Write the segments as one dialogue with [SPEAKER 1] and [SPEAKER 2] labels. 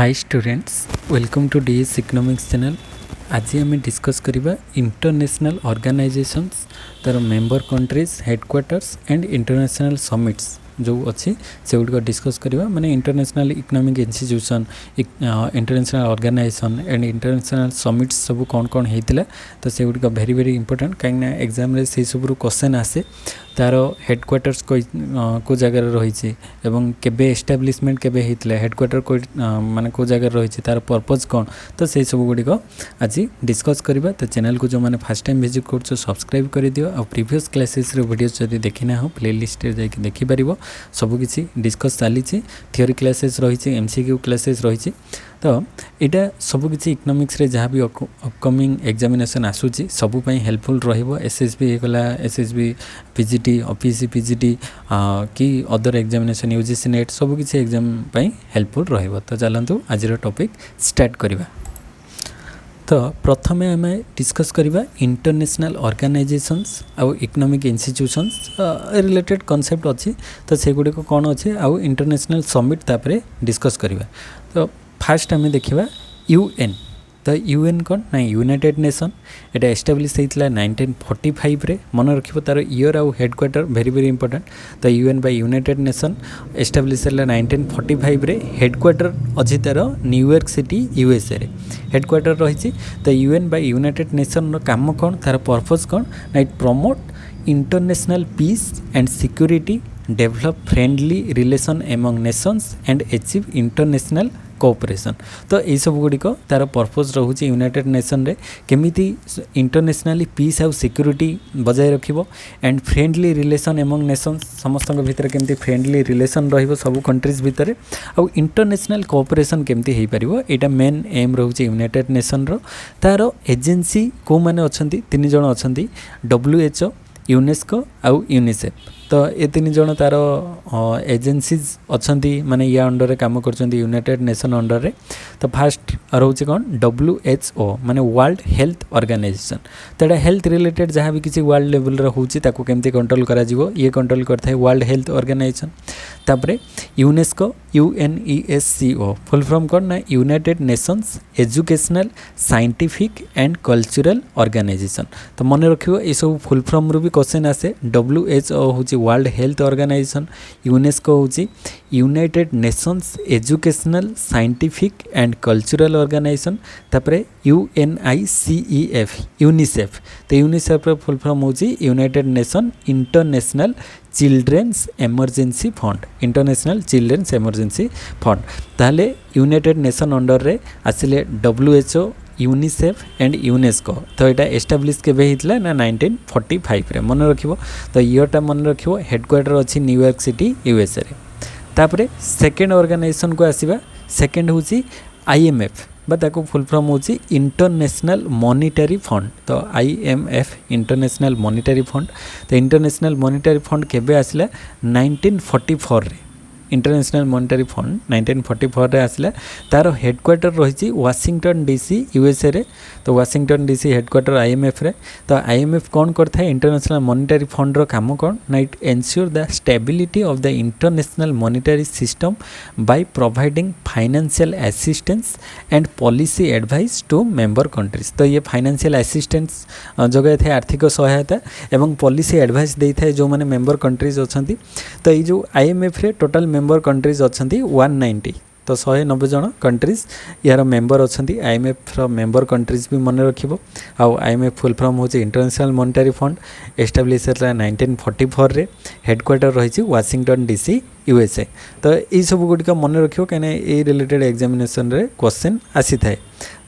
[SPEAKER 1] Hi students, welcome to DS economics channel. आज आम discuss करिबा इंटरनेशनल ऑर्गेनाइजेशंस तार member countries headquarters and international summits जो अच्छी से गुड़ डिस्कस करवा माने international economic institution international organisation and international summits सब कौन कौन होता तो से गुड़ भेरी भेरी इंपोर्टेंट कहीं एग्जाम से सब क्वेश्चन आसे तार हेडक्वार्टर्स को जगार रही केबे एस्टाब्लिशमेंट केबे होता हेडक्वार्टर को माने को जगार रही तार पर्पज कौन तो से सब गुड़िक आज डिस्कस करवा। तो चैनल को जो मैंने फर्स्ट टाइम विजिट कर सब्सक्राइब कर दियो और प्रीवियस क्लासेस वीडियो जब देखना हो प्लेलिस्ट जाकि देखिपर सबकि डिस्कस चली थियोरी क्लासेस रही एमसीक्यू क्लासेस रही तो यहाँ सबकि इकोनॉमिक्स रे जहाँ भी अपकमिंग एग्जामिनेशन आसूची सबुपाई हेल्पफुल रहिबो। एसएसबी गला एसएसबी पीजीटी ओपीएससी पीजीटी कि अदर एग्जामिनेशन यूजीसी नेट सबकि एग्जाम पाई हेल्पफुल रहिबो। तो चलतु आज टॉपिक स्टार्ट करवा। तो प्रथमे आम डिस्कस करवा इंटरनेशनल ऑर्गेनाइजेशंस आउ इकोनॉमिक इंस्टीट्यूशंस रिलेटेड कॉन्सेप्ट अच्छी तो से गुड़िक कौन अच्छे आउ इंटरनेशनल समिट तापर डिस्कस करवा। तो फास्ट आम देखा यूएन। तो यूएन कौन ना यूनाइटेड नेशन एटा एस्टाब्लिश होता 1945 रे मन रखिबो तार ईयर आउ हेडक्वार्टर वेरी वेरी इंपोर्टेंट। तो UN by United Nation establish है 1945 रे हेडक्वार्टर अच्छी तार न्यूयॉर्क सिटी यूएसए रे हेडक्वार्टर रही। तो यूएन बाय यूनाइटेड नेशन काम कौन तार पर्पज कौन ना it promote international peace and security develop friendly relation among nations and achieve international cooperation. तो यही सब गुड़िक तार पर्पज रोचे यूनाइटेड नेशन रे केमिति इंटरनेशनली पीस आउ सिक्योरिटी बजाय रखिबो and friendly relation among nations समस्त भितर केमिति फ्रेंडली रिलेशन रहिबो सब कंट्रीज भितर आउ इंटरनेशनल कोऑपरेशन केमिति हेई परिबो एटा मेन एम रोचे यूनाइटेड नेशन रो। तार एजेंसी को माने अछंती तीन जण अछंती WHO यूनेस्को आउ यूनिसेफ। तो ये तीन जन तार एजेंसीज अच्छी माने या अंडर काम कर यूनाइटेड नेशन अंडर रे। तो फास्ट रोचे कौन WHO माने वर्ल्ड हेल्थ ऑर्गेनाइजेशन। तो यहाँ हेल्थ रिलेटेड जहाँ भी किसी वर्ल्ड लेवल होची ताको केमती कंट्रोल करा जिवो ये कंट्रोल करता है वर्ल्ड हेल्थ ऑर्गेनाइजेशन। तापरे यूनेस्को UNESCO फुल फॉर्म कौन ना United nations educational scientific and cultural organisation. तो मन रखियो ये सब फुल फॉर्म रू भी क्वेश्चन आसे। WHO होची वर्ल्ड हेल्थ ऑर्गेनाइजेशन, यूनेस्को होची united nations educational scientific and cultural organization. तापरे UNICEF यूनिसेफ। तो यूनिसेफ रो फुल फॉर्म होची United nation international children's emergency fund international children's emergency fund. ताहले यूनाइटेड नेशन अंडर रे आसिले WHO यूनिसेफ एंड यूनेस्को। तो यहाँ एस्टाब्लिश केबे हितला ना 1945 रे मन रखिबो। तो ईयरटा मन रखिबो। हेडक्वार्टर अच्छी न्यूयॉर्क सिटी यूएसए रे। तापरे सेकेंड ऑर्गेनाइजेशन को आसीबा। सेकेंड होची IMF ताको फुल फॉर्म होची इंटरनेशनल मॉनिटरी फंड। तो IMF इंटरनेशनल मॉनिटरी फंड। तो इंटरनेशनल मॉनिटरी फंड केबे आसिला 1944 रे। इंटरनेशनल मॉनिटरी फंड 1944 रे आसिला। तार हेडक्वार्टर रही वाशिंगटन DC यूएसए रे। तो वाशिंगटन DC हेडक्वार्टर IMF रे। तो IMF कौन करता है इंटरनेशनल मॉनिटरी फंड रो काम कौन ना it ensure the stability of the international monetary system by providing financial assistance and policy advice to member countries. तो ये फाइनेंशियल असिस्टेंस जगह थे आर्थिक सहायता एवं पॉलिसी एडवाइस दे था जो मैंने मेंबर कंट्रीज अच्छा। तो ये जो IMF रे टोटल मेंबर कंट्रीज अच्छा 190। तो 190 जन कंट्रीज यार मेंबर अच्छा। IMF रो मेंबर कंट्रीज भी मन रखिबो। आउ IMF फुल फॉर्म होची इंटरनेशनल मॉनिटरी फंड एस्टाब्लिश है 1944 रे। हेडक्वार्टर रही वाशिंगटन DC यूएसए। तो ये सब गुड़िक मन रखियो कहीं ये रिलेटेड एग्जामिनेशन रे क्वेश्चन आसी थाए।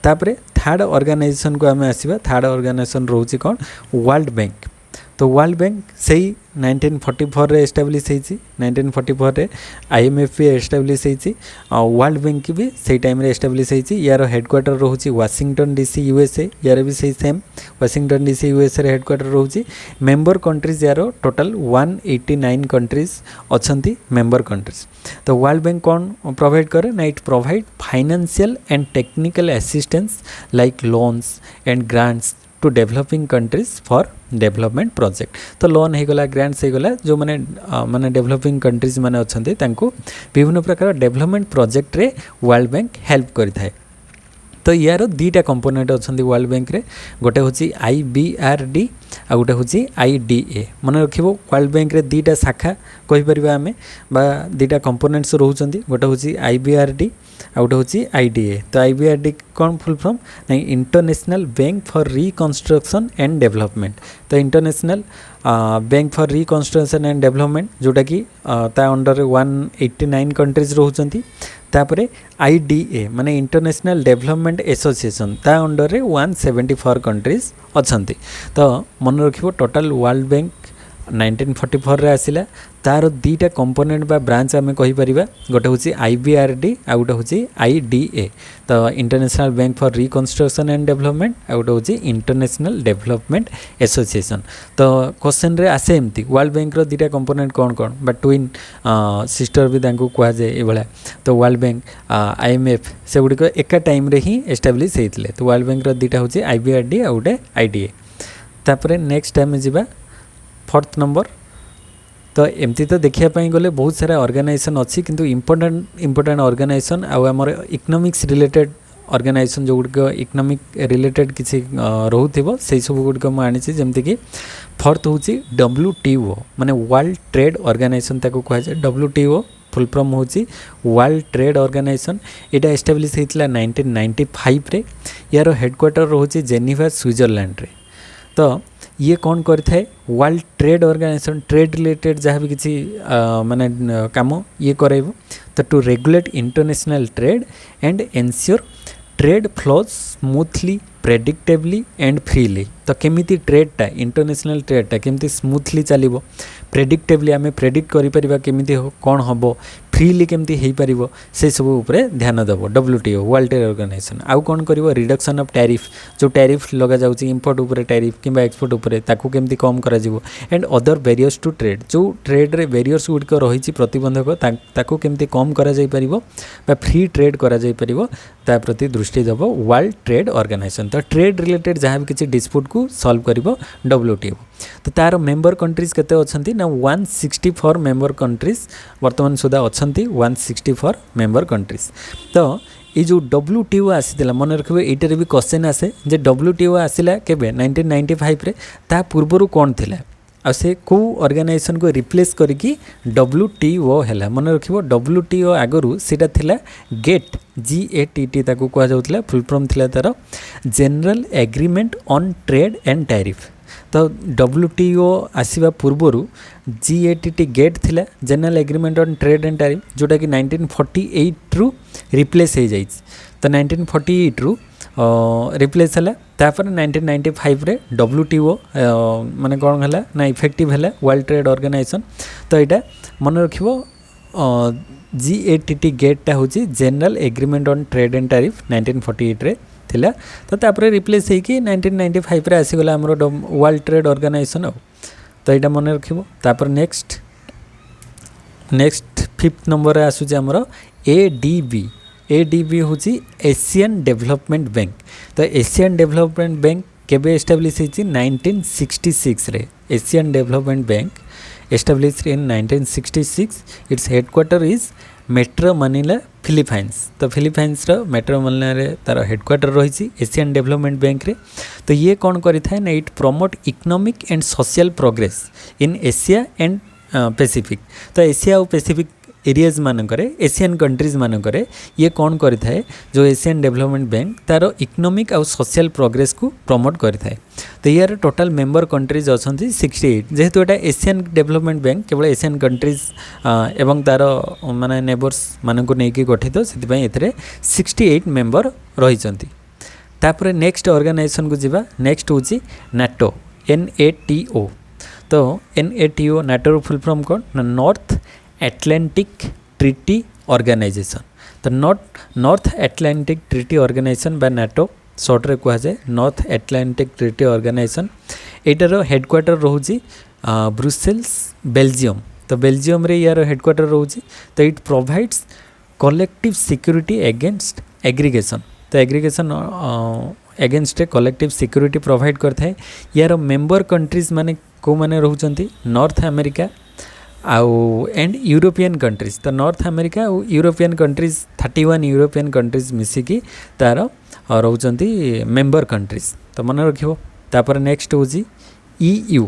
[SPEAKER 1] तापरे थर्ड ऑर्गेनाइजेशन को आम आसीबा। थर्ड ऑर्गेनाइजेशन रोची कौन वर्ल्ड बैंक। तो वर्ल्ड बैंक से 1944 रे एस्टाब्लिश होती। 1944 रे IMF भी एस्टाब्लिश होती और वर्ल्ड बैंक भी सही टाइम रे एस्टाब्लिश होती। यार हेडक्वार्टर रोची वाशिंगटन DC यूएसए। यार भी सही सेम वाशिंगटन DC यूएसए रे हेडक्वार्टर रोची। मेंबर कंट्रीज यार टोटल 189 कंट्रीज अच्छी मेंबर कंट्रीज। तो वर्ल्ड बैंक कौन प्रोवाइड करे ना it provide financial and technical assistance like loans and grants to developing countries for development project. तो लोन हो गला, ग्रांट्स हो गला, जो मैंने माने डेवलपिंग कंट्रीज माने अछंती तांको विभिन्न प्रकार डेवलपमेंट प्रोजेक्ट रे वर्ल्ड बैंक हेल्प करिथाय। तो यार दीटा कंपोनेंट अच्छा वर्ल्ड बैंक रे, गोटे हूँ IBRD आ गोटे हूँ IDA। मन रखिबो वर्ल्ड बैंक रे दीटा शाखा कहीपर आम बा दीटा कंपोनेंट्स रोचंती, गोटे हूँ IBRD आ गोटे हूँ IDA। तो IBRD कौन फुल फॉर्म ना, international bank for reconstruction and development. तो international bank for reconstruction and development जोटा कि ता अंडर 189 कंट्रीज रोचंती। तापरे IDA माने इंटरनेशनल डेवलपमेंट एसोसिएशन, ता अंडर 174 कंट्रीज अछंती। तो मन रखिबो टोटल वर्ल्ड बैंक 1944 रे आसिला। तार दीटा कंपोनेंट बा ब्रांच आम कहीपर, गोटे हूँ IBRD आ गोटे हूँ IDA। तो international bank for reconstruction and development आ गोटे हूँ इंटरनेशनल डेवलपमेंट एसोसिएशन। तो क्वेश्चन रे आसे एमती वर्ल्ड बैंक रो दीटा कंपोनेंट कौन कौन, बट ट्विन सिस्टर भी तांको कहा जाए ये। तो वर्ल्ड बैंक IMF से गुड़िक एका टाइम रे ही एस्टाब्लिश होते। तो वर्ल्ड बैंक रो दीटा हूँ IBRD आ गोटे IDA। तापरे नेक्स्ट टाइम जीवा 4th नंबर। तो एमती तो देखापी गले बहुत सारा ऑर्गेनाइजेशन अच्छी, किंतु इम्पोर्टेंट ऑर्गेनाइजेशन आमर इकोनॉमिक्स रिलेटेड ऑर्गेनाइजेशन जो गुड़िक इकोनॉमिक रिलेटेड किसी रोथो से सब गुड़िक मुझे जमती कि 4th हूँ WTO माने वर्ल्ड ट्रेड ऑर्गेनाइजेशन ताको कहुए। WTO फुल फॉर्म हूँ वर्ल्ड ट्रेड ऑर्गेनाइजेशन। यहाँ एस्टाब्लिश होता 1995 रे। यार हेडक्वार्टर रोचे जेनेवा स्विट्जरलैंड रे। तो ये कौन करथाय, World Trade Organisation trade related जहाँ भी किसी माने काम ये कराइबो। तो to regulate international trade and ensure trade flows smoothly predictably and freely. तो केमिति ट्रेडटा इंटरनेशनल ट्रेडटा केमिति स्मूथली चलिबो, प्रेडिक्टेबली आमे प्रेडिक्ट करि परिबा केमिति कौन हबो, फ्रीली केमिति हेई परिबो, से सब उपरे ध्यान देबो WTO वर्ल्ड ट्रेड ऑर्गेनाइजेशन। आउ कौन करिवो, रिडक्शन ऑफ टैरिफ, जो टैरिफ लगा जाउची इंपोर्ट उपरे टैरिफ किंबा एक्सपोर्ट उपरे ताकू केमिति कम करा जिवो, and other barriers to trade, जो ट्रेड रे बैरियर्स गुडिक रहिछि प्रतिबंधक ताकू केमिति कम करा जाई परिबो बा फ्री ट्रेड करा जाई परिबो, ता प्रति दृष्टि देबो वर्ल्ड ट्रेड ऑर्गेनाइजेशन। तो ट्रेड रिलेटेड जहाँ भी किसी डिस्प्यूट को सॉल्व करिवो WTO। तो तार मेंबर कंट्रीज केते अछंती ना 164 मेंबर कंट्रीज वर्तमान सुधा अछंती 164 मेंबर कंट्रीज। तो ये जो WTO आसीला मन रखिबे, एटारे भी क्वेश्चन आसे जे WTO आसिला केबे 1995 रे, ता पूर्वरु कोन थिला आ से को ऑर्गेनाइजेशन को रिप्लेस करिकी WTO हैला। मन रखिबो WTO आगरु सेटा थिला गेट GATT ताकू कहा जाउतला, फुल फॉर्म थिला तार general agreement on Trade and tariff. तो WTO आसीबा पूर्वरु GATT गेट थिला general agreement on Trade and tariff, जोटा कि 1948 रु रिप्लेस हो जाइछ। तो 1948 रु रिप्लेस है। तापर 1995 रे WTO माने कौन है ना इफेक्टिव है वर्ल्ड ट्रेड ऑर्गेनाइजेशन। तो यहाँ मन रखिबो GATT गेटटा हूँ general agreement on Trade and tariff 1948 रे थिला। तो तापर रिप्लेस होइकी 1995 रे आसीगला हमरो वर्ल्ड ट्रेड ऑर्गेनाइजेशन। तो यहाँ मन रखिबो। तापर नेक्स्ट 5th नंबर रे आसुचे हमरो ADB हूँ एशियन डेवलपमेंट बैंक। तो एशियन डेवलपमेंट बैंक केबे एस्टाब्लिश होइछि 1966 रे। Asian development bank establish in 1966। Its headquarter is metro Manila Philippines. तो फिलीपाइंस रो मेट्रो मनीला रे तार हेडक्वार्टर रही एशियन डेवलपमेंट बैंक रे। तो ये कौन करिथाय ना it promote economic and social progress in Asia and Pacific. तो एशिया और पैसिफिक एरियाज मानकरे एशियन कंट्रीज मानकरे ये कौन करिथाय, जो एशियन डेवलपमेंट बैंक तार इकोनॉमिक और सोशल प्रोग्रेस को प्रमोट करिथाय। तो यार टोटल मेंबर कंट्रीज अछंती 68। जेहेतु एटा एशियन डेवलपमेंट बैंक केवल एशियन कंट्रीज एवं तार माने नेबर्स मानकु नेकी गठित, सेति एथरे 68 मेंबर रहिचंती। तापर नेक्स्ट ऑर्गेनाइजेशन को जीवा। नेक्स्ट होची NATO NATO। तो NATO नाटो फुल फॉर्म कौन ना नॉर्थ एटलांटिक ट्रीटी ऑर्गेनाइजेशन। तो नॉर्थ एटलांटिक ट्रीटी ऑर्गेनाइजेशन बा नाटो शॉर्ट रे कहा जाए नॉर्थ एटलांटिक ट्रीटी ऑर्गेनाइजेशन। एटार हेडक्वार्टर रोची ब्रुसेल्स बेल्जियम। तो बेल्जियम रे यार हेडक्वार्टर रोची। तो it provides collective security against aggregation. तो aggregation against a collective security provide करता है। यार मेंबर कंट्रीज माने को माने रहउचंती नॉर्थ अमेरिका आउ एंड यूरोपियन कंट्रीज। तो नॉर्थ अमेरिका और यूरोपियन कंट्रीज 31 यूरोपियन कंट्रीज मिसिकी तार रहउचंती मेंबर कंट्रीज। तो मन रखिबो। तापर नेक्स्ट होची EU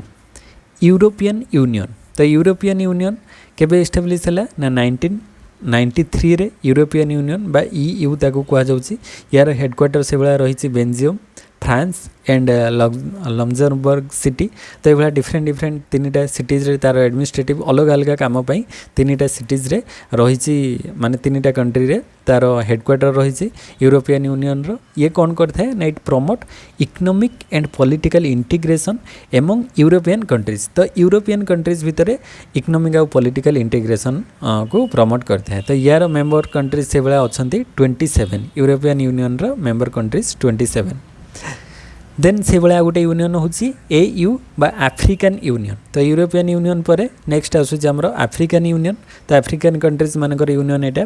[SPEAKER 1] यूरोपियन यूनियन। तो यूरोपियन यूनियन केबे एस्टाब्लिश हला ना 1993 रे यूरोपियन यूनियन बा EU ताको कुआ जाउची। यार हेडक्वार्टर से बला रहिची Belgium, France and Luxembourg city. तो ये डिफरेंट तीनटा सिटीज रे तार एडमिनिस्ट्रेटिव अलग अलग काम पाई तीनटा सिटीज रे रहिची माने तीनटा कंट्री रे तार हेडक्वार्टर रहिची यूरोपियन यूनियन रो। ये कौन करता है ना it promote economic and political integration among European countries. तो यूरोपियन कंट्रीज भितर इकोनॉमिक और पॉलिटिकल इंटीग्रेशन को प्रमोट करता है। तो यार मेंबर कंट्रीज से बड़ा अच्छी 27 यूरोपियन यूनियन रो मेंबर कंट्रीज 27। देन से भाया गोटे यूनियन होची AU बा अफ्रीकन यूनियन। तो यूरोपियन यूनियन पर नेक्स्ट आसूची हमरो अफ्रीकन यूनियन। तो अफ्रीकन कंट्रीज मानकर यूनियन एटा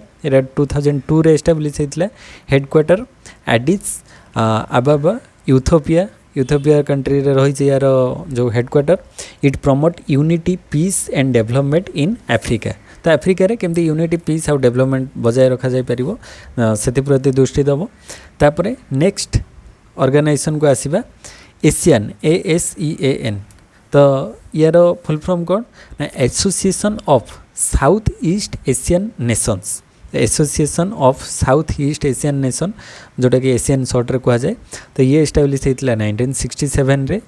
[SPEAKER 1] 2002 रे एस्टाब्लिश हेतला। Headquarter Addis Ababa Ethiopia country रे रही यार जो headquarter. It promote unity peace and development in Africa. तो अफ्रीका रे केमती यूनिटी पीस और डेवलपमेंट बजाय रखा जाय परिबो सेति प्रति दृष्टि दबो। तापरे नेक्स्ट ऑर्गेनाइजेशन को आसीबा एशियन ASEAN। तो यार फुल फॉर्म कौन ना association of south east Asian Nations. Association of south east Asian nation जोटा कि एशियन शॉर्ट रे कहा जाए। तो ये एस्टाब्लिश होता 1967 रे।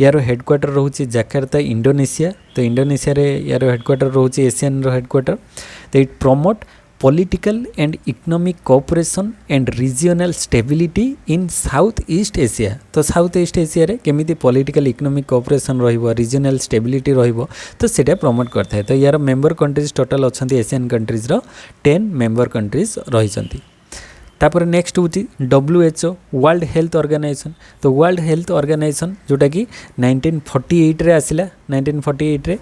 [SPEAKER 1] यार हेडक्वार्टर रोचे जकार्ता इंडोनेशिया। तो इंडोनेशिया रे यार हेडक्वार्टर रोचे एशियन रो हेडक्वार्टर। तो it promote political and economic cooperation and regional stability in South East Asia. तो साउथ ईस्ट एशिया रे केमिति पॉलिटिकल इकोनॉमिक कोऑपरेशन रहिबो रीजनल स्टेबिलिटी रहिबो तो सेटा प्रमोट करता है। तो यार मेंबर कंट्रीज टोटल अछंती एशियन कंट्रीज रो 10 मेंबर कंट्रीज रहिसंती। तापर नेक्स्ट होची WHO वर्ल्ड हेल्थ ऑर्गेनाइजेशन। तो वर्ल्ड हेल्थ ऑर्गेनाइजेशन जोटा कि 1948 रे आसिला। 1948 रे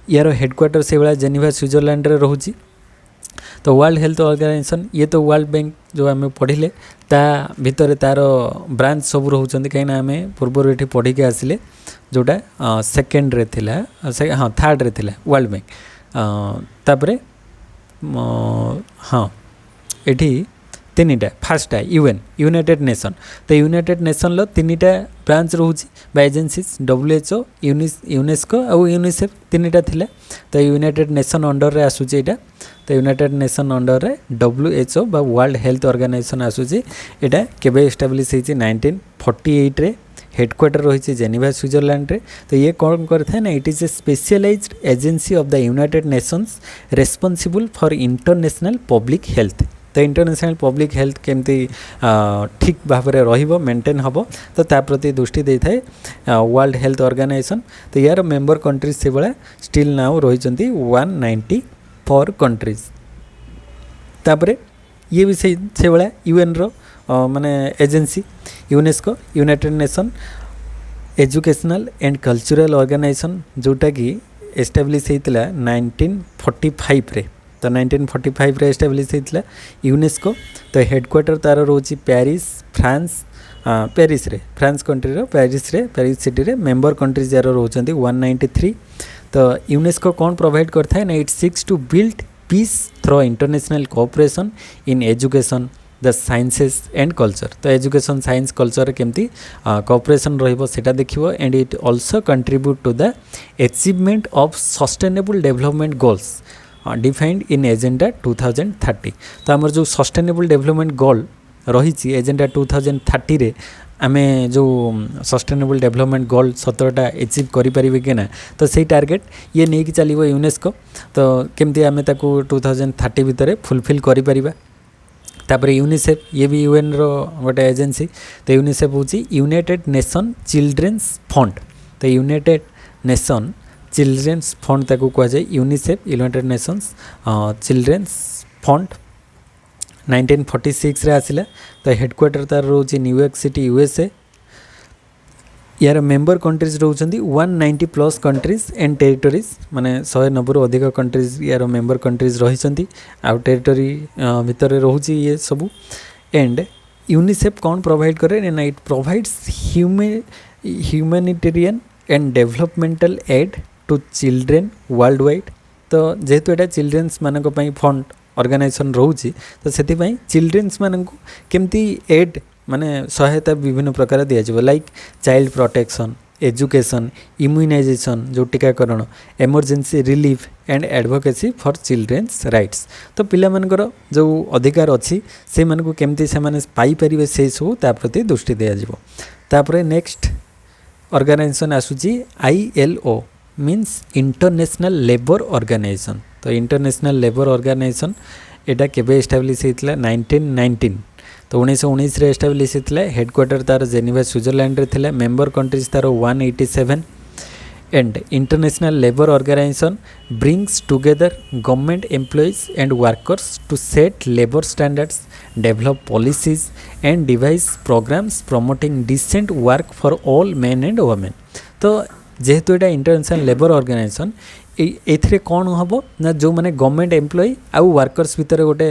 [SPEAKER 1] यार हेडक्वार्टर से बला जेनेवा स्विट्जरलैंड रे रहउची। तो वर्ल्ड हेल्थ ऑर्गेनाइजेशन ये तो वर्ल्ड बैंक जो आम पढ़िले ता भितर तार ब्रांच सब रोचंती कहीं आम पूर्व ये पढ़ी के आसिले जोटा सेकेंड रे थिला हाँ थर्ड रे थिला वर्ल्ड बैंक। तापरे हाँ एठी तीनटा फास्ट UN यूनाइटेड नेशन। तो यूनाइटेड नेशन लो तीनटा ब्रांच रोची बा एजेंसीज WHO यूनेस्को और यूनिसेफ तीनटा थिला। तो यूनाइटेड नेशन अंडर रे आसुची एटा। तो यूनाइटेड नेशन अंडर रे WHO बा वर्ल्ड हेल्थ ऑर्गेनाइजेशन आसुची। एटा केबे एस्टाब्लिश होईची 1948 रे। हेडक्वार्टर रही जेनेवा स्विट्जरलैंड रे। तो ये कौन करता है ना it is a specialised agency of the United nations responsible for international public health. तो इंटरनेशनल पब्लिक हेल्थ केमती ठीक भाव में रहिबो मेंटेन हबो तो ता प्रति दृष्टि देता है वर्ल्ड हेल्थ ऑर्गेनाइजेशन। तो यार मेंबर कंट्रीज से बड़ा स्टिल नाउ रही 194 कंट्रीज। तापरे ये भी से बड़ा UN रो माने agency UNESCO united nation educational and cultural organization जोटा कि एस्टाब्लिश होता 1945 रे। तो 1945 रे एस्टाब्लिश होता यूनेस्को। तो हेडक्वार्टर तार रोची पेरिस फ्रांस पेरिस रे फ्रांस कंट्री रो पेरिस सिटी रे। मेंबर कंट्रीज यार रोचंती 193। तो यूनेस्को कौन प्रोवाइड करता है ना it seeks to build peace through international cooperation in education the sciences and culture. तो एजुकेशन साइंस कल्चर केमती कोऑपरेशन रहिबो सेटा देखिबो। And it also contribute to the achievement of sustainable development goals defined in agenda 2030। तो आमर जो sustainable development goal रही agenda 2030 रे आमे जो सस्टेनेबल डेवलपमेंट गोल 17टा अचीव करें कि ना तो सही टार्गेट ये नहीं कि चलो यूनेस्को। तो केमती आमे ताकू 2030 भितर फुलफिल करें। तापर यूनिसेफ ये भी UN रो गोटे एजेंसी। तो यूनिसेफ हूँ यूनाइटेड नेशन चिल्ड्रेन्स फंड। तो यूनाइटेड नेशन चिल्ड्रेन्स फंड ताकू कह जाए UNICEF United Nations children's fund 1946 रे आसिला। तो हेडक्वार्टर तार रोचे न्यूयॉर्क सिटी USA। यार member countries रोचंती 190 plus countries and territories माने 190 अधिक कंट्रीज यार मेंबर कंट्रीज रही आउ टेरिटोरी भितर रोचे ये सबू। एंड यूनिसेफ कौन प्रोवाइड करे ना, it provides humanitarian and developmental aid to children worldwide. तो जेहेतु एटा चिल्ड्रेन्स मानक पई फंड ऑर्गेनाइजेशन रोची, तो से चिल्ड्रेन्स मानक केमती एड माने सहायता विभिन्न प्रकार दिया like child protection, education, immunization जो टीकाकरण, emergency relief and advocacy for children's rights. तो पिला मानकर जो अधिकार अच्छी से मानक केमती से माने पाई परिबे से सब ता प्रति दृष्टि दिया जिवो। तापरे नेक्स्ट ऑर्गेनाइजेशन आसुची ILO means international labour organization. तो इंटरनेशनल लेबर ऑर्गेनाइजेशन एटा केबे एस्टाब्लिश होइतला 1919। तो 1919 रे एस्टाब्लिश होइतला। हेडक्वार्टर तार जेनेवा स्विट्जरलैंड रे थिला। मेंबर कंट्रीज तार 187 and international labour organization brings together government employees and workers to set labour standards, develop policies and devise programmes promoting decent work for all men and women. तो जेहेतु एटा international labour organisation एथिरे कौन हम ना जो माने government employee आउ workers भितर गोटे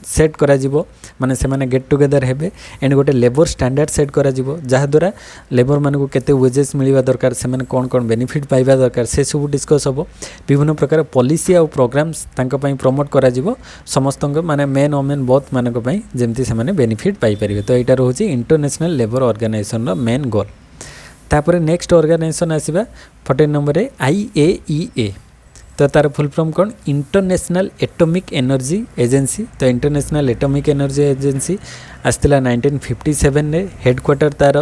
[SPEAKER 1] सेट करा जिवो, माने से माने गेट टुगेदर हेबे एंड गोटे लेबर स्टैंडर्ड सेट करा जिवो जहा द्वारा लेबर मानक केते वेजेस मिलवा दरकार, से माने कौन कौन बेनिफिट पाइबा दरकार से सब डिस्कस हबो। विभिन्न प्रकार पॉलिसी आउ प्रोग्राम्स तांका पई प्रमोट करा जिवो समस्त माने मेन वुमेन बोथ मानक पई जेमती से माने बेनिफिट पाई परिबे। तो एटा रहउची इंटरनेशनल लेबर ऑर्गेनाइजेशन रो मेन गोल। तापर नेक्स्ट ऑर्गेनाइजेशन आसीबा 14 नंबर रे IAEA। तो तार फुल फॉर्म कौन, इंटरनेशनल एटॉमिक एनर्जी एजेंसी। तो इंटरनेशनल एटॉमिक एनर्जी एजेंसी आसला 1957 रे। हेडक्वार्टर तार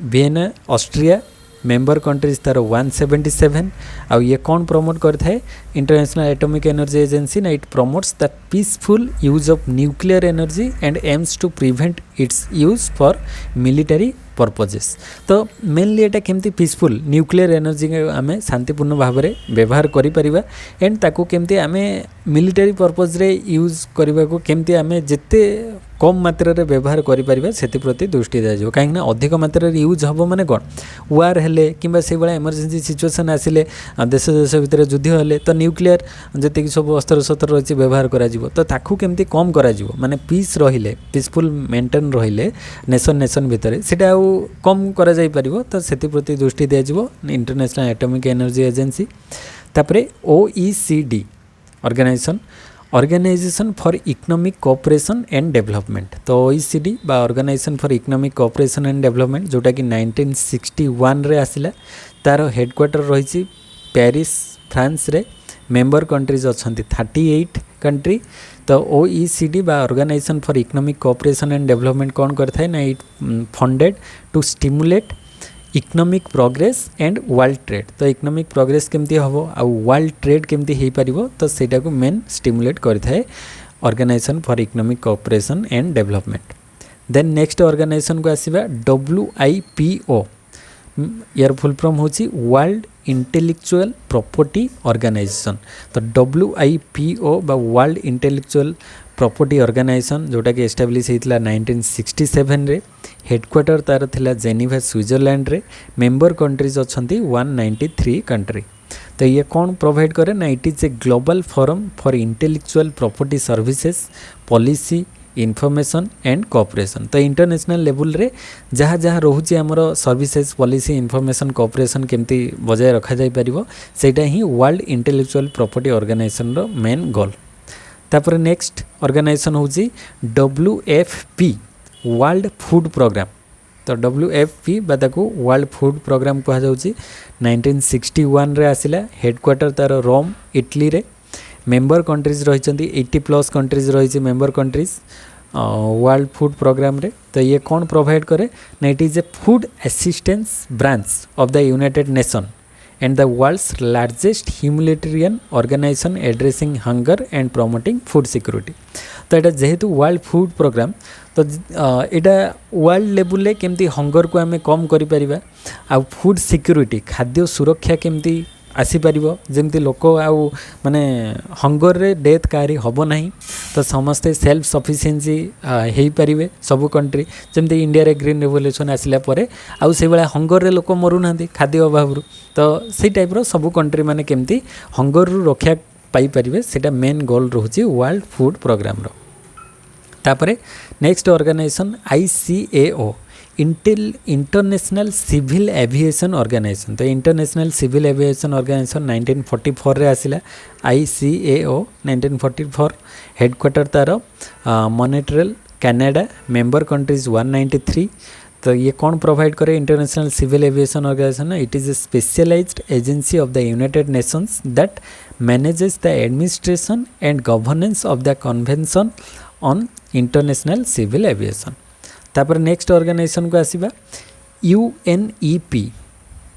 [SPEAKER 1] वियना ऑस्ट्रिया। मेंबर कंट्रीज तार 177। आउ ये कौन प्रमोट करथाए, इंटरनेशनल एटॉमिक एनर्जी एजेंसी ना it promotes the peaceful use of nuclear energy and aims to prevent its use for military purposes. तो मेनली एटा केमती पीसफुल न्यूक्लियर एनर्जी आमे शांतिपूर्ण भाव में व्यवहार करि परिबा एंड ताको केमती आमे मिलिटरी पर्पज रे यूज करबा को केमती आमे जेते कम मात्रा रे व्यवहार करि परिबा सेति प्रति दृष्टि दिया जो। काहेकि ना अधिक मात्रा रे यूज हबो माने कोन, वार हेले किंबा से बळा इमरजेंसी सिचुएशन आसिले देश देश भितर युद्ध हेले तो न्यूक्लियर जेते सब अस्त्र शस्त्र रही व्यवहार करा जिवो। तो ताकू केमती कम करा जिवो, माने पीस रहिले पीसफुल मेंटेन रहिले नेशन नेशन भितर सेटा कम करा जाई परिबो। तो सेति प्रति दृष्टि दिया जिवो इंटरनेशनल एटॉमिक एनर्जी एजेंसी। तापरे OECD Organisation for Economic cooperation and development. तो OECD बा Organisation for Economic cooperation and development जोटा कि 1961 रे आसिला। तार हेडक्वार्टर रही पेरिस फ्रांस रे। मेंबर कंट्रीज अछंती 38 कंट्री। तो OECD बा Organisation for Economic cooperation and Development कौन करता है ना, it founded to stimulate economic progress and world trade. तो इकोनॉमिक प्रोग्रेस केमती हबो आ वर्ल्ड ट्रेड केमती हे परिबो, तो सेटा को मेन स्टिमुलेट करथाय Organisation for Economic cooperation and Development. Then next organisation को आसीबा WIPO। यार फुल फॉर्म होची वर्ल्ड इंटेलेक्चुअल प्रॉपर्टी ऑर्गेनाइजेशन। तो WIPO बा वर्ल्ड इंटेलेक्चुअल प्रॉपर्टी ऑर्गेनाइजेशन जोटा कि एस्टाब्लिश होता 1967 रे। हेडक्वार्टर तार थिला जेनेवा स्विट्जरलैंड रे। मेंबर कंट्रीज अछंती 193 कंट्री। तो ये कौन प्रोवाइड करे ना, it is a global forum for intellectual property services, policy, information and cooperation. तो इंटरनेशनल लेवल रे जहाँ जहाँ रोचे आमर सर्विसेज, पॉलिसी, इनफॉरमेशन, कोऑपरेशन केमती बजाय रखा जाई परिबो सेटा ही वर्ल्ड इंटेलेक्चुअल प्रॉपर्टी ऑर्गेनाइजेशन रो मेन गोल। तापर नेक्स्ट ऑर्गेनाइजेशन होची WFP वर्ल्ड फूड प्रोग्राम। तो WFP बादाको वर्ल्ड फूड प्रोग्राम कहा जाउची 1961 रे आसिला। हेडक्वार्टर तार रोम इटली रे। मेंबर कंट्रीज रही 80+ कंट्रीज रही member countries world food programme रे। तो ये कौन प्रोवाइड करे ना, it is a food assistance branch of the united nation and the world's largest humanitarian organisation addressing hunger and promoting food security. तो यहाँ जेहेतु वर्ल्ड फूड प्रोग्राम, तो यहाँ वर्ल्ड लेवल केमती हंगर को आम कम करिपरिबा आ फूड सिक्योरिटी खाद्य सुरक्षा केमती आसीपर जमती लोक आउ माने हंगर रे डेथ काहारी हब नहीं। तो समस्ते सेल्फ सफिशिएंसी हो पारे सब कंट्री जमती इंडिया रे ग्रीन रेवोल्यूशन आसिला परे आउ से बेला हंगर रे लोक मरु ना खाद्य अभाव। तो से टाइप रो सब कंट्री माने केमती हंगर रु रक्षा पाई परिबे सेटा मेन गोल रहउची वर्ल्ड फूड प्रोग्राम रो। तापरे next organisation ICAO International civil Aviation Organisation. तो इंटरनेशनल सिविल एविएशन ऑर्गेनाइजेशन 1944 रे आसिला। ICAO 1944 हेडक्वार्टर तार मॉन्ट्रियल कनाडा, मेंबर कंट्रीज 193। तो ये कौन प्रोवाइड करे International civil Aviation Organisation? It is a specialised agency of the United Nations that manages the administration and governance of the convention on international civil aviation. तापर next organisation को आसीबा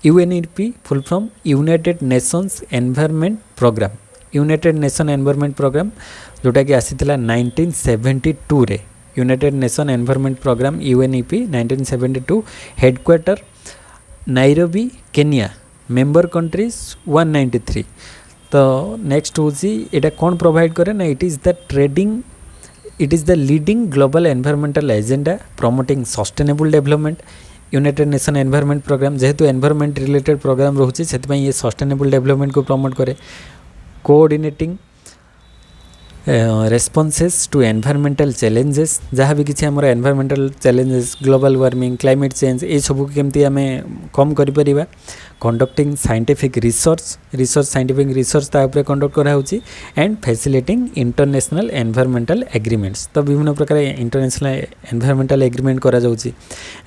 [SPEAKER 1] UNEP full from united nations environment programme. United nation environment programme जोटा कि आसीथिला 1972 रे। United nation environment programme UNEP 1972 headquarter Nairobi Kenya, member countries 193। तो next होची एटा कौन प्रोवाइड करे ना, it is the leading global environmental agenda promoting sustainable development। United nation environment Programme जेहेतु एनवायरनमेंट रिलेटेड प्रोग्राम रोचे से ये सस्टेनेबल डेवलपमेंट को प्रमोट करे। Coordinating responses to environmental challenges, जहाँ भी किसी आमर environmental challenges global warming climate change ये सब केमती आम कम करिपरिबा। Conducting scientific research scientific research ताऊपर कंडक्ट कराऊँगी and facilitating international environmental agreements. तो विभिन्न प्रकार इंटरनेशनल एनवायरमेंटल एग्रीमेंट करा जाउची,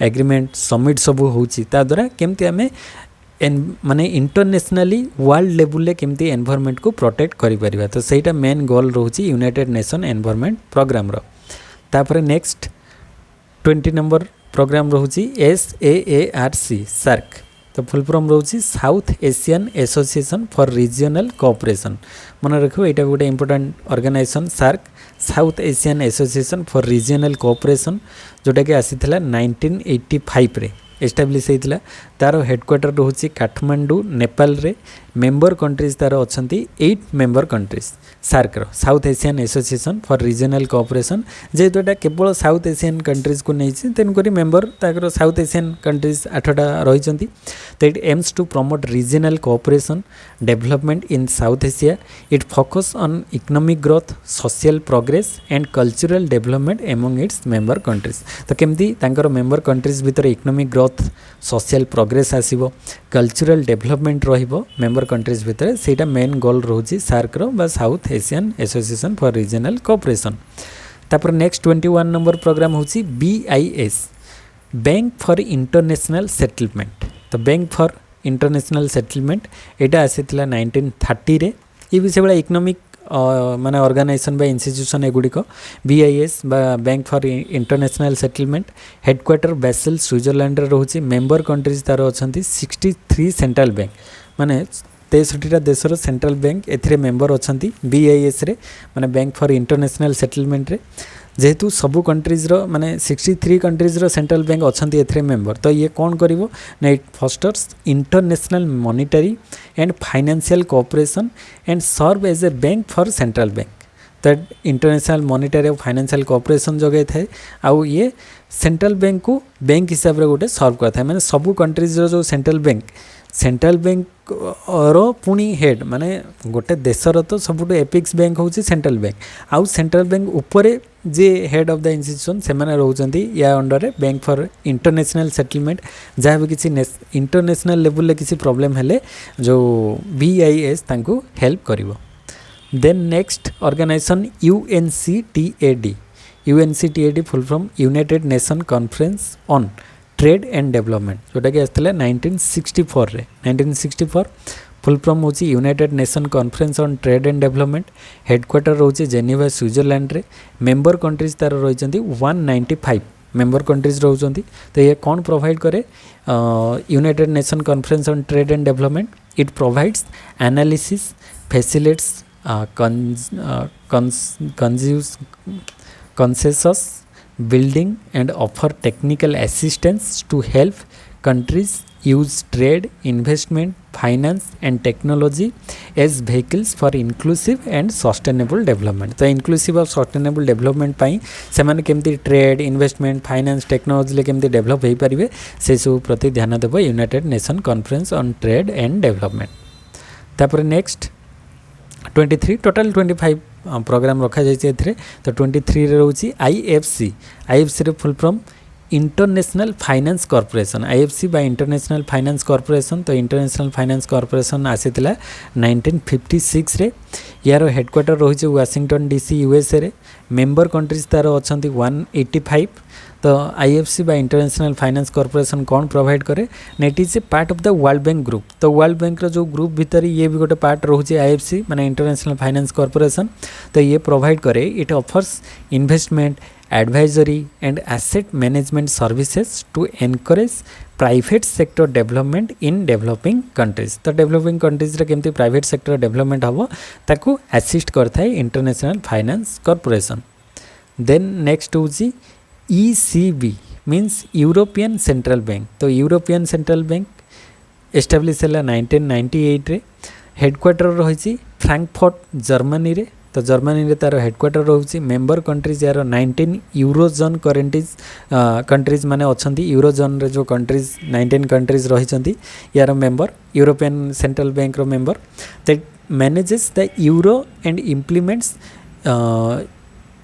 [SPEAKER 1] एग्रीमेंट समिट सब होउची। ता द्वारा केमती आमे माने इंटरनेशनली वर्ल्ड लेवल केमती एनवायरमेंट को प्रोटेक्ट करि परिबा। तो सेटा मेन गोल रोची यूनाइटेड नेशन एनवायरमेंट प्रोग्राम रो। तापर नेक्स्ट 20 नंबर प्रोग्राम रोची SAARC। तो फुल फॉर्म रोची South Asian Association for Regional Cooperation. मन रखो एटा गोटे important organisation SAARC, South Asian Association for Regional Cooperation, जोटा कि आसीथिला 1985 रे एस्टाब्लिश होता। तार हेडक्वार्टर रोचे काठमांडू नेपाल रे। मेंबर कंट्रीज तार अच्छी 8 मेंबर कंट्रीज सार्क रो, South Asian Association for Regional Cooperation. जेहेतु एटा केवल साउथ एशियन कंट्रीज को नहीं तेणुक मेंबर ताकर साउथ एशियन कंट्रीज 8टा रही। तो it aims to promote regional cooperation development in South Asia. It focus on economic growth, social progress and cultural development among its member countries. तो केमती तांकर मेंबर कंट्रीज भितर इकोनॉमिक ग्रोथ, सोशल प्रोग्रेस आसीबो, cultural development रहिबो member countries भितर, सेटा main goal रोची SAARC रो बा south Asian Association for Regional cooperation. तापर नेक्स्ट 21 नंबर प्रोग्राम होची BIS bank for international settlement. तो बैंक फॉर इंटरनेशनल सेटलमेंट एटा आसीथिला 1930 रे। ये भी से बड़ा इकोनॉमिक माने ऑर्गेनाइजेशन बा इंस्टीट्यूशन एगुड़िक। BIS बा bank for international settlement headquarter Bessel Switzerland रे रोची। मेंबर कंट्रीज तार अच्छी 63 सेंट्रल बैंक, माने 63टा देशर सेंट्रल बैंक एथिरे मेंबर अच्छी BIS रे, माने बैंक फॉर इंटरनेशनल सेटलमेंट रे। जेहेतु सबू कंट्रीज रो माने 63 कंट्रीज रो सेंट्रल बैंक अच्छी एथिरे मेंबर। तो ये कौन करिवो ना, it fosters international monetary and financial cooperation and serve as a bank for central bank. तो इंटरनेशनल मॉनिटरी और फाइनेंशियल कोऑपरेशन जगह थाए। आउ ये सेंट्रल बैंक को बैंक हिसाब रे गोटे सर्व करता है। माने सबू कंट्रीज रो जो सेंट्रल बैंक रो पुणी हेड माने गोटे देशर तो सबुठ एपिक्स बैंक होची सेंट्रल बैंक। आउ सेंट्रल बैंक उपरे जे हेड ऑफ द इंस्टीट्यूशन से माने रहउचंती या अंडर रे बैंक फॉर इंटरनेशनल सेटलमेंट। जहाँ भी किसी इंटरनेशनल लेवल किसी प्रॉब्लम हेले जो BIS तांको हेल्प करिवो। Then next organisation UNCTAD full from United Nation Conference on Trade and development, जोटा कि आसला 1964 रे। 1964 फुल फ्रॉम होची United Nation Conference on Trade and Development. Headquarter रोचे जेनेवा स्विट्जरलैंड रे। मेंबर कंट्रीज तार रही 195 मेंबर कंट्रीज रोचंती। तो ये कौन प्रोवाइड करे United Nation Conference on Trade and development? It provides analysis, facilitates consensus building and offer technical assistance to help countries use trade, investment, finance and technology as vehicles for inclusive and sustainable development। तो inclusive और sustainable development पाई से माने केमती trade, investment, finance, technology ले केमती develop हो पारिबे से सब प्रति ध्यान देबो United Nation Conference on Trade and development. तापर नेक्स्ट 23 टोटल 25 प्रोग्राम रखा जाए तो 23 रोचे आईएफसी रे full from international finance corporation IFC bye international finance corporation तो इंटरनेशनल फाइनेंस कॉर्पोरेशन आसीथिला 1956 रे यार हेडक्वार्टर रही वाशिंगटन डीसी यूएसए रे मेंबर कंट्रीज तार अच्छा 185 तो IFC bye international finance corporation कौन प्रोवाइड करे net is a part of the World bank group तो वर्ल्ड बैंक रो जो ग्रुप भीतर ये भी गोटे पार्ट रोचे आईएफसी माने इंटरनेशनल फाइनेंस कॉर्पोरेशन तो ये प्रोवाइड करे it offers investment advisory and asset management services to encourage private sector development in developing countries तो developing countries रे केमती private sector development हबो ताकू assist करता है international finance corporation then next होची ECB means European Central Bank तो European Central Bank establish ହେଲା 1998 रे हेडक्वार्टर रही फ्रैंकफर्ट जर्मनी रे तो जर्मनी रे तार हेडक्वार्टर रोचे मेंबर कंट्रीज यार 19 यूरोजोन कंट्रीज माने अच्छी यूरोजोन रे जो कंट्रीज 19 कंट्रीज रही यार मेंबर यूरोपियन सेंट्रल बैंक रो member that manages the euro and implements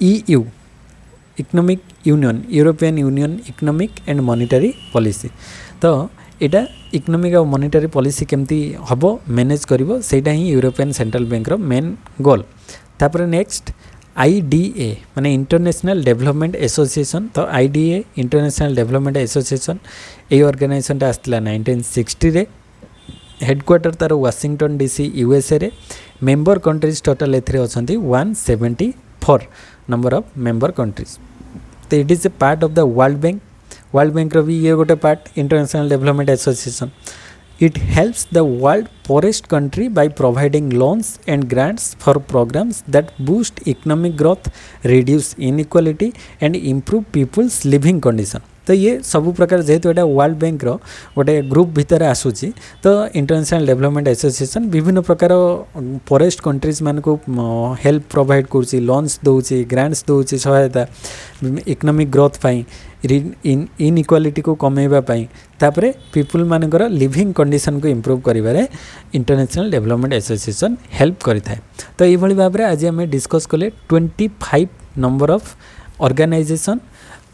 [SPEAKER 1] EU economic union European union economic and monetary policy तो एटा इकोनॉमिक और मॉनिटरी पॉलिसी केमती हबो मैनेज करिवो सेटा ही यूरोपियन सेंट्रल बैंक रो मेन गोल तापर नेक्स्ट IDA माने इंटरनेशनल डेवलपमेंट एसोसिएशन तो IDA इंटरनेशनल डेवलपमेंट एसोसिएशन ये ऑर्गेनाइजेशन आसला 1960 रे हेडक्वार्टर तार वाशिंगटन डीसी यूएसए रे मेंबर कंट्रीज टोटल एथरे अछंती 174 नंबर ऑफ मेंबर कंट्रीज तो it is a part of the World Bank रो भी ये गोटे part International development Association It helps the world poorest country by providing loans and grants for programs that boost economic growth, reduce inequality and improve people's living condition. तो ये सब प्रकार जेहेतु एटा world Bank रो गोटे ग्रुप भितर आसूची तो international development association विभिन्न प्रकार पोरेस्ट कंट्रीज मान को हेल्प प्रोवाइड करूची लोन्स दउची ग्रांट्स दउची सहायता इकोनॉमिक ग्रोथ पाई इनइक्वालिटी को कमेबा पाई तापरे पीपल मानकर लिविंग कंडीशन को इंप्रूव करिबारे इंटरनेशनल डेवलपमेंट एसोसिएशन हेल्प करिथाय तो ये भली भाबरे आज हम डिस्कस कले 25 number of organisation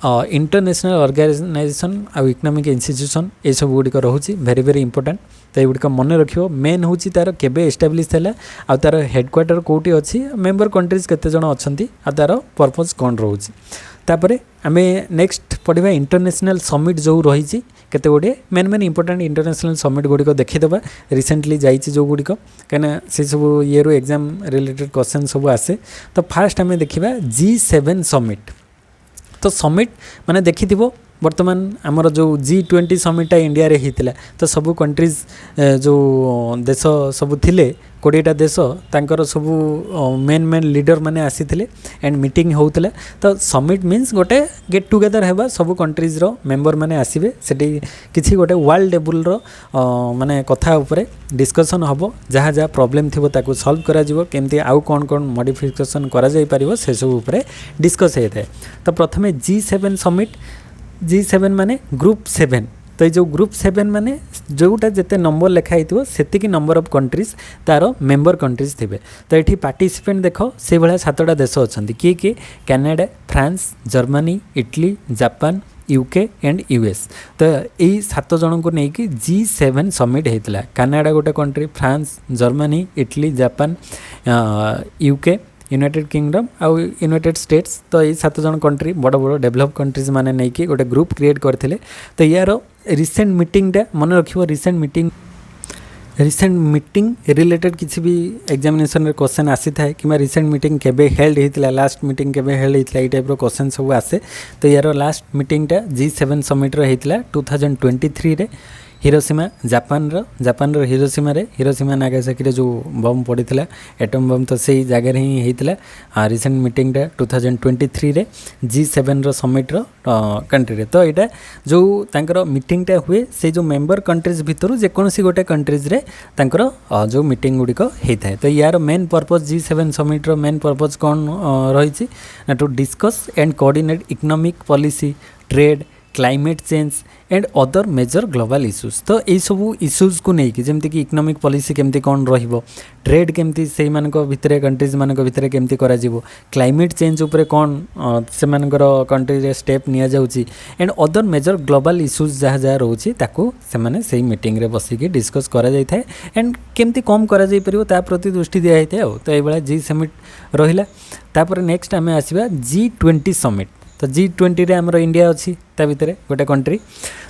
[SPEAKER 1] international organisation आ इकोनॉमिक इंस्टीट्यूशन ये सब गुड़िक रोचे वेरी वेरी इंपोर्टेंट तो युड़िक मन रखियो मेन हूँ तार केबे एस्टाब्लिश है आ तार हेडक्वार्टर कोटी अच्छी मेंबर कंट्रीज केते जण अछंती आ तार पर्पज कौन रोचे तापरे आमे नेक्स्ट पढ़ा इंटरनेशनल समिट जो रही केते गुड़े मेन इंपोर्टेंट इंटरनेशनल समिट गुड़िक देखीदबा रिसेंटली जाइए जो गुड़िक कहीं से सब ये एग्जाम रिलेटेड क्वेश्चन सब आसे तो फास्ट आमे देखिबा G7 समिट तो समिट माने देखिथिबो वर्तमान आमर जो G20 समिटा इंडिया रे हितला तो सब कंट्रीज जो देश सब थिले 20टा देश तांकर सब मेन लीडर माने आसीथिले एंड मीटिंग होउतले तो समिट मीन्स गोटे गेट टुगेदर हेबा सब कंट्रीज रो मेंबर माने आसीबे सेठी किछि गोटे वर्ल्ड लेवल रो माने कथा ऊपर डिस्कशन हबो जहाँ जहाँ प्रॉब्लम थिबो ताकू सॉल्व करा जिवो केमती आउ कोन कोन मॉडिफिकेशन करा जाई परिबो से सब ऊपर डिस्कस हेते तो प्रथमे G7 समिट G7 माने ग्रुप 7 तो ये जो ग्रुप 7 माने जोटा जिते नंबर लिखाई थो से नंबर ऑफ कंट्रीज तार मेंबर कंट्रीज थे तो ये पार्टिसिपेंट देख से भाया 7टा देश अच्छा किए Canada France Germany Italy Japan UK and US तो यही 7 जन को लेकिन G7 समिट होता कनाडा गोटे country France Germany Italy Japan UK United kingdom आउ यूनाइटेड स्टेट्स तो ये 7 जन कंट्री बड़ बड़ डेवलप कंट्रीज माने नहीं कि गोटे ग्रुप क्रिएट करथिले तो यार रिसेंट मीटिंगटा मन रखियो रिसेंट मीटिंग रिलेटेड किसी भी एग्जामिनेशन रे क्वेश्चन आसी थाए कि रिसेंट मीटिंग केबे हेल्ड होता लास्ट मीटिंग केबे हेल्ड होता ये टाइप क्वेश्चन सब आसे तो यार लास्ट मीटिंगटा G7 समिट रे होता 2023 रे हिरोशिमा जापान हिरोशिमा नागासाकी रे जो बम पड़ता एटम बम तो सही जगह ही होता रिसेंट मीटिंगटा 2023 रे G7 रो समिट रो कंट्री रे तो यहाँ जो तांकर मीटिंगटा हुए से जो मेंबर कंट्रीज भितर जेकोसी गोटे कंट्रीज रे तांकर जो मीटिंग गुड़िक होता है तो यार मेन पर्पज G7 समिट रो मेन पर्पज कौन रही to discuss and coordinate economic policy trade climate change and other major global issues. तो यही सब इश्यूज को लेकिन जमती कि इकोनॉमिक पॉलिसी केमती कौन रहिबो, ट्रेड केमती से भितर कंट्रीज मानक भितर केमती करा जीवो, क्लाइमेट चेंज उपरे कौन से मानकर कंट्री रे स्टेप निया जाउची and other major global issues जहाँ जहाँ रोची ताकू से माने सेही मीटिंग रे बसिकी डिस्कस करा जाय थाए एंड केमती कम करा जाय परिबो ता प्रति दृष्टि दिया थाए। तो ये बेला जी समिट रहिला। तापर नेक्स्ट आमे आसीबा G20 समिट। तो G20 रे हमर इंडिया अच्छी ता भितर गोटे कंट्री।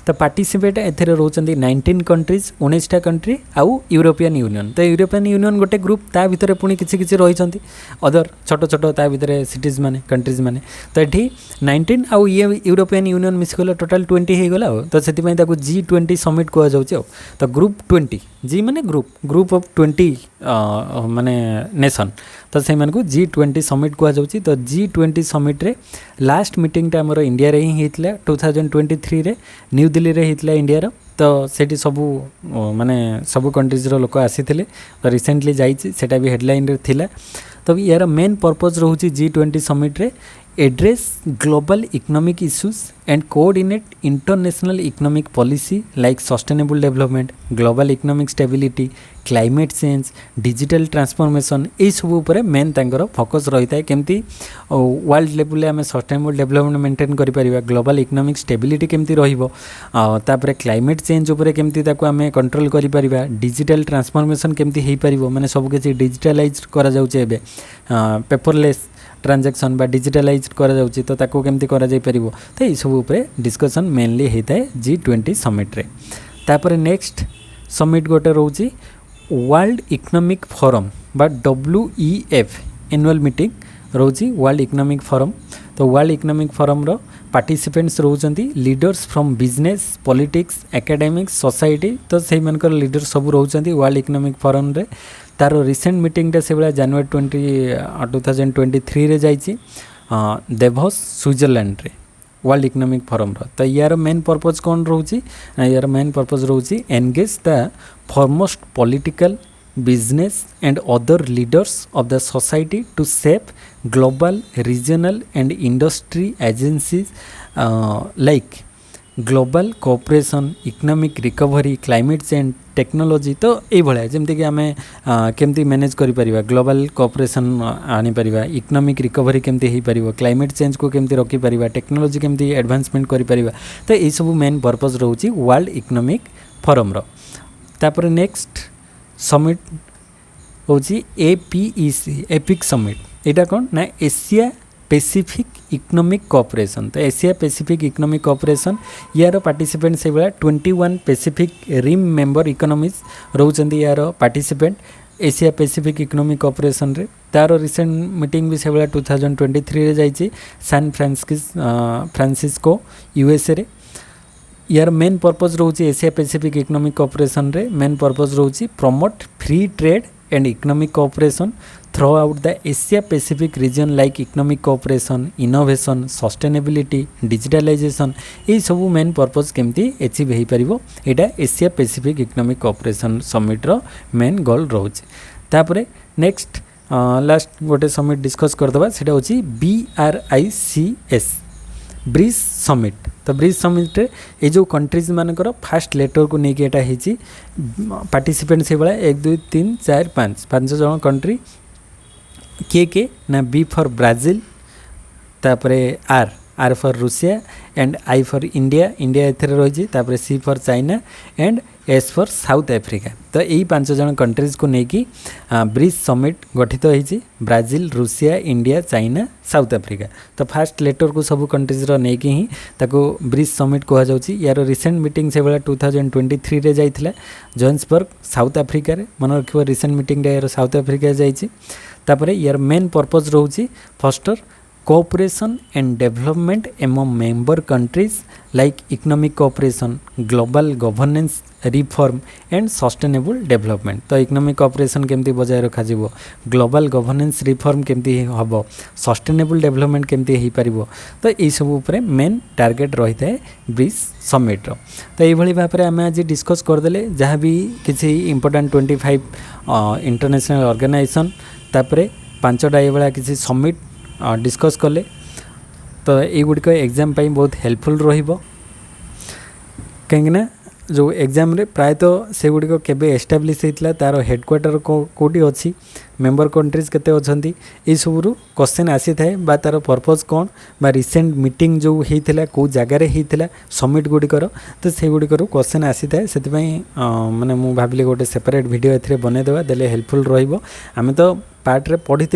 [SPEAKER 1] तो पार्टिसिपेट एथेरे रोचंदी 19 कंट्रीज 19टा कंट्री आउ यूरोपियन यूनियन। तो यूरोपियन यूनियन गोटे ग्रुप ता भितर पुणी किछि किछि रहिसंती अदर छोट छोट ता भितर सिटीज माने कंट्रीज माने। तो एठी 19 आउ ये यूरोपियन यूनियन मिसगला टोटल 20 हे गला। तो सेति पई ताकू G20 समिट को जाउची। तो ग्रुप 20 जी माने ग्रुप ऑफ 20 माने नेशन। तो से मानकू G20 समिट को जाउची। तो G20 समिट रे लास्ट मीटिंग टा हमर इंडिया रे ही हेतला 2023 रे न्यू दिल्ली रे हेतला इंडिया रो। तो सेठी सबू माने सबू कंट्रीज रो लोक आसीथिले। तो रिसेंटली जाईची सेटा भी हेडलाइन रे थिला। तो यार मेन पर्पस रहूची G20 समिट रे address global economic issues and coordinate international economic policy like sustainable development, global economic stability, climate change, digital transformation यही सब ऊपर मेन तांकर फोकस रही है। केमती वर्ल्ड लेवल आम सस्टेनेबल डेवलपमेंट मेंटेन करि परिबा, ग्लोबल इकोनॉमिक स्टेबिलिटी केमती रहिबो, तापर क्लाइमेट चेंज ऊपर केमती ताको आम कंट्रोल करि परिबा, डिजिटल ट्रांसफॉर्मेशन केमती हेई परिबो माने सब किछि डिजिटलाइज करा जाउचे एबे पेपरलेस ट्रांजैक्शन बा डिजिटलाइज करा जाउची। तो ताको केमती करा जाई परिबो। तो यही सब ऊपर डिस्कशन मेनली हेता है G20 समिट रे। तापर नेक्स्ट समिट गोटे रोची वर्ल्ड इकोनॉमिक फोरम बा WEF एनुअल मीटिंग रोची वर्ल्ड इकोनॉमिक फोरम। तो वर्ल्ड इकोनॉमिक फोरम रो पार्टिसिपेंट्स रोचंती leaders from business, politics, academics, society. तो से मानकर लीडर सब रोचंती वर्ल्ड इकोनॉमिक फोरम रे। तार रिसेंट मीटिंग टा से बेला जनवरी 2023 रे जाइछि देवोस स्विट्जरलैंड रे वर्ल्ड इकोनॉमिक फोरम रो। तो यार मेन पर्पस कौन रोची, यार मेन पर्पस रोची engage the foremost political, business and other leaders of the society to shape global, regional and industry agencies like global cooperation, economic recovery, climate change, technology. तो ये भाया जमती कि आम केमती मैनेज करि परिबा, ग्लोबल कोऑपरेशन आनी परिबा, economic recovery केमती हेई परिबो, climate change को केमती रखि परिबा, टेक्नोलोजी केमती एडवांसमेंट करि परिबा। तो ये सब मेन पर्पस रहउची वर्ल्ड इकोनॉमिक फोरम रो। तापर नेक्स्ट समिट होची APEC एपिक समिट। एटा कौन ना एशिया पैसिफिक इकोनॉमिक कोऑपरेशन। तो एशिया पैसिफिक इकोनॉमिक कोऑपरेशन यार पार्टिसिपेंट से भाया 21 पैसिफिक रिम मेंबर इकोनॉमीज रोचंदी यार participant Asia Pacific economic cooperation रे। तार रिसेंट मीटिंग भी से भाया 2023 रे जाइए सैन फ्रांसिस्को USA रे। यार मेन पर्पस रोची एशिया पैसिफिक इकोनॉमिक कोऑपरेशन रे मेन पर्पस रोची promote free trade and economic cooperation throughout the Asia Pacific region like economic cooperation, innovation, sustainability, digitalization ये सब मेन पर्पस केमती achieve हो पारिबो। एटा Asia Pacific economic cooperation summit रो main goal रोचे। तापरे नेक्स्ट लास्ट गोटे समिट डिस्कस करदबा सेटा होची BRICS ब्रिज समिट। तो ब्रिज समिट रे ये जो कंट्रीज मानकर फास्ट लेटर को लेकिन एटा हेची पार्टिसिपेंट से भाया 1 2 3 4 5 जन कंट्री के ना B फॉर ब्राजिल, तापरे R for Russia and I for India एथरे रही, तापरे C for China and S for South Africa. तो यही 5 जन कंट्रीज को लेकिन ब्रिज समिट गठित होती Brazil, Russia, India, China, south Africa. तो फास्ट लेटर को सब कंट्रीज रो नेकी ही ताको ब्रिज समिट कहा जाउची। यार रिसेंट मीटिंग से भाया 2023 रे जाइथिला जोहान्सबर्ग साउथ अफ्रीका रे। मन रखिबो रिसेंट मीटिंग रे यार साउथ अफ्रीका जाइछि। तापरे यार मेन पर्पस रोची foster cooperation and development among member countries like economic cooperation, global governance reform and sustainable development. तो इकोनॉमिक कोऑपरेशन केमती बजाय रखा जिवो, ग्लोबल गवर्नेंस रिफॉर्म केमती हबो, सस्टेनेबल डेवलपमेंट केमती हेई पारिबो। तो यही सब ऊपर मेन टार्गेट रही है ब्रिज समिट रो। तो ये भाई भाव में आम आज डिस्कस करदेले जहाँ भी किसी इंपोर्टेंट 25 इंटरनेशनल ऑर्गेनाइजेशन तापरे 5टा ये भाया किसी समिट डिस्कस कले। तो युड़क एग्जाम बहुत हेल्पफुल रहिबो। कहीं जो एग्जाम रे प्रायतः से गुड़िक केबे एस्टाब्लिश होता तार हेडक्वार्टर कोटी अच्छी मेंबर कंट्रीज केते अछंती ए सबुरु क्वेश्चन आसी थाए बा तार पर्पज कौन बा रिसेंट मीटिंग जो होता कौ जगार होता समिट गुड़िकर तो से गुड़िकर क्वेश्चन आसी थाए से माने मु भाविली गोटे सेपरेट वीडियो एथिरे बनैदेवा देले हेल्पफुल रहिबो आमे तो पार्ट रे पढ़ी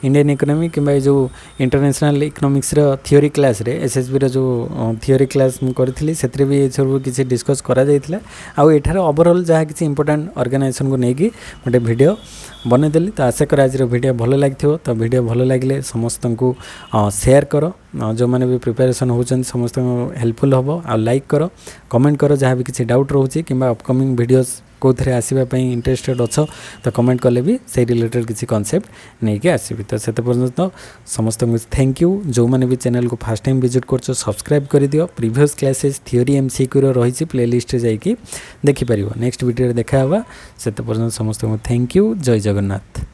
[SPEAKER 1] इंडियन इकोनॉमी कि जो इंटरनेशनल इकोनॉमिक्स थियोरी क्लास रे एसएसबी रो जो थियोरी क्लास मु करथिली सेतरे भी सब किसी डिस्कस करा जायतिला आउ एठार ओवरऑल जहाँ किसी इंपोर्टेंट ऑर्गेनाइजेशन को लेकिन गोटे वीडियो बनईदेली तो आशा कर आज वीडियो भल लगी तो वीडियो भल लगे समस्त को शेयर कर जो मैंने भी प्रिपेरेसन होचन समस्त हेल्पफुल हम आ लाइक कर कमेंट कर जहाँ भी किसी डाउट रोचे कि अपकमिंग वीडियोस कौन आसवाई इंटरेस्टेड अच्छ तो कमेंट कले भी से रिलेटेड किसी कॉन्सेप्ट नहीं कि आसबि तो से पर्यंत समस्त थैंक यू जो मैंने भी चैनल को फर्स्ट टाइम विजिट कर सब्सक्राइब कर दियो प्रीवियस क्लासेस थियोरी एमसीक्यू रही प्लेलिस्ट जाकि देखिपर नेक्स्ट वीडियो देखा से पर्यंत समस्त थैंक यू जय जगन्नाथ।